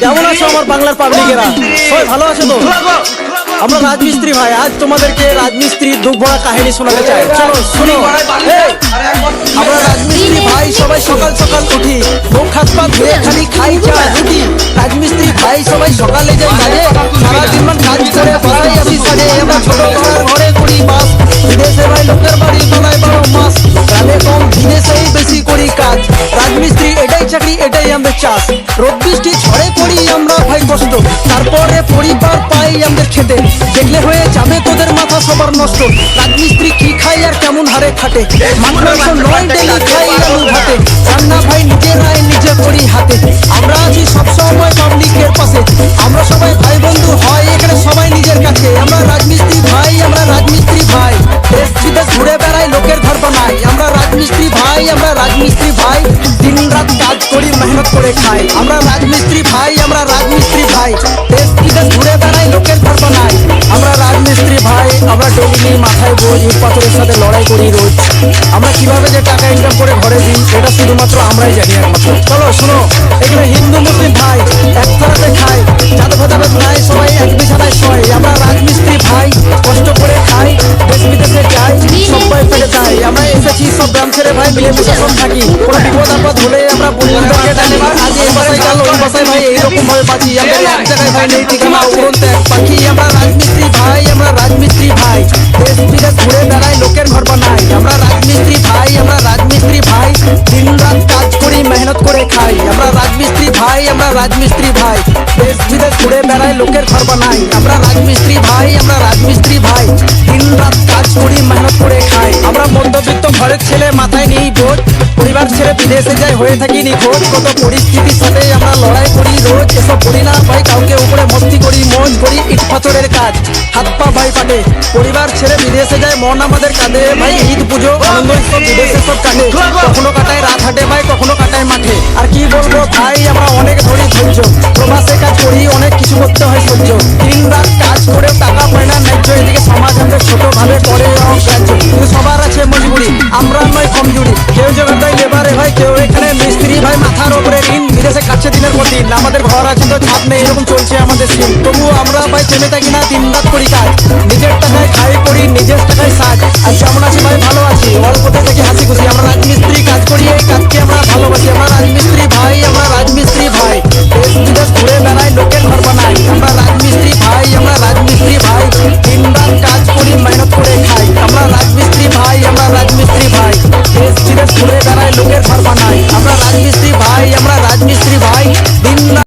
কেমন আছো আমার বাংলার পাবলিকেরা? সবাই ভালো আছো তো? আমরা রাজমিস্ত্রি ভাই, আজ তোমাদেরকে রাজমিস্ত্রির দুঃখ ভরা কাহিনী শোনাতে চাই। চলো শুনো। আমরা রাজমিস্ত্রি ভাই সবাই সকাল সকাল উঠি, মুখ হাত পা ধুয়ে খালি খাই চা রুটি। রাজমিস্ত্রি ভাই সবাই সকালে যাই কাজে, সারাদিন মান কাজ করে বাসাই আসি সাজে। আমরা ছোট ভাড়ার ঘরে করি বাস, বিদেশে ভাই লোকের বাড়ি বানায় 12 মাস। গ্রামে কম বিদেশেই বেশি করি কাজ, রাজমিস্ত্রি এটাই চাকরি এটাই আমাদের চাষ। রোদ বৃষ্টি ঝড়ে করি আমরা ভাই কষ্ট, তারপরে পরিবার পাই আমাদের খেতে। দেখলে হয়ে যাবে তোদের মাথা সবার নষ্ট, রাজমিস্ত্রি কি খাই আর কেমন হারে খাটে। মাছ মাংস নয় ডেলি খাই আলু ভাতে, রান্না ভাই নিজেরাই নিজে করি হাতে। আমরা আছি সবসময় পাবলিকের পাশে, আমরা সবাই ভাই বন্ধু হয় এখানে সবাই নিজের কাছে। আমরা রাজমিস্ত্রি ভাই, আমরা রাজমিস্ত্রি ভাই, দেশ বিদেশ ঘুরে বেড়াই লোকের ঘর বানাই। আমরা রাজমিস্ত্রি ভাই, আমরা রাজমিস্ত্রি ভাই, দিন রাত কাজ করি মেহনত করে খাই। আমরা রাজমিস্ত্রি ভাই, আমরা রাজমিস্ত্রি ভাই, দেশ বিদেশ ঘুরে বেড়াই লোকের ঘর বানাই। আমরা রাজমিস্ত্রি ভাই, আমরা ডেলি মাথায় বোঝ, ইট পাথরের সাথে লড়াই করি রোজ। আমরা কিভাবে যে টাকা ইনকাম করে ঘরে দিই এটা শুধুমাত্র আমরাই জানি একমাত্র। চলো শোনো, এখানে হিন্দু মুসলিম ভাই এক থালাতে খাই, জাত ভেদাভেদ নাই সবাই এক বিছানায় শোয়। আমরা রাজমিস্ত্রি ভাই কষ্ট করে খাই, দেশ বিদেশে যাই সবাই পেটে যাই। আমরা এসেছি সব গ্রাম ছেড়ে ভাই মিলেমিশে সব থাকি, কোনো বিপদ আপদ হলে আমরা বন্ধুদেরকে ডাকি। আজ এই বাসায় গেল ওই বাসায় ভাই এইরকম ভাবে বাঁচি। আমরা এক জায়গায় ভাই নেই ঠিকানা, উড়ন্ত এক পাখি। আমরা রাজমিস্ত্রি ভাই, আমরা রাজমিস্ত্রি ভাই, দেশ বিদেশ ঘুরে বেড়াই লোকের ঘর বানাই। আমরা রাজমিস্ত্রি ভাই, আমরা রাজমিস্ত্রি ভাই, দিন রাত কাজ করি মেহনত করে খাই। আমরা রাজমিস্ত্রি ভাই, আমরা রাজমিস্ত্রি ভাই, দেশ বিদেশ ঘুরে বেড়াই লোকের ঘর বানাই। আমরা রাজমিস্ত্রি ভাই, আমরা রাজমিস্ত্রি ভাই, দিন রাত কাজ করি মেহনত করে খাই। আমরা মধ্যবিত্ত ঘরের ছেলে মাথায় নিই বোঝ, পরিবার ছেড়ে বিদেশে যাই হয়ে থাকি নিখোঁজ। কত পরিস্থিতির সাথে আমরা লড়াই করি রোজ, এসব করি না ভাই কাউকে উপরে মস্তি করি মজ করি ইট পাথরের কাজ, হাত পা ভাই পাটে। পরিবার ছেড়ে বিদেশে যায় মন আমাদের কাঁদে ভাই, ঈদ পুজো আনন্দ সব বিদেশে সব কাটে। কখনো কাটায় রাত হাটে ভাই, কখনো কাটায় মাঠে। আর কি বলবো ভাই, আমরা অনেক ধরি ধৈর্য, প্রবাসে কাজ করি অনেক কিছু করতে হয় সহ্য। দিন রাত কাজ করে টাকা পায় না ন্যায্য, এদিকে সমাজ আমাদের ছোট ভাবে করে অগ্রাহ্য। কিন্তু সবার আছে মজবুরি, আমরা নয় কমজোরি। কেউ জগতায় লেবারে ভাই, কেউ এখানে মিস্ত্রি ভাই, মাথার উপরে ঋণ, বিদেশে কাটছে দিনের পর দিন। আমাদের ঘর আছে তো ছাদ নেই, এরকম চলছে আমাদের সিন। তবুও আমরা ভাই থেমে থাকি না, দিন রাত করি কাজ, নিজের টাকায় খাই করি নিজের টাকায় সাজ। আর কেমন আছি ভাই, ভালো আছি, অল্পতে থেকে হাসি খুশি। আমরা রাজমিস্ত্রি কাজ করি, এই কাজকে আমরা ভালোবাসি। আমরা রাজমিস্ত্রি ভাই, আমরা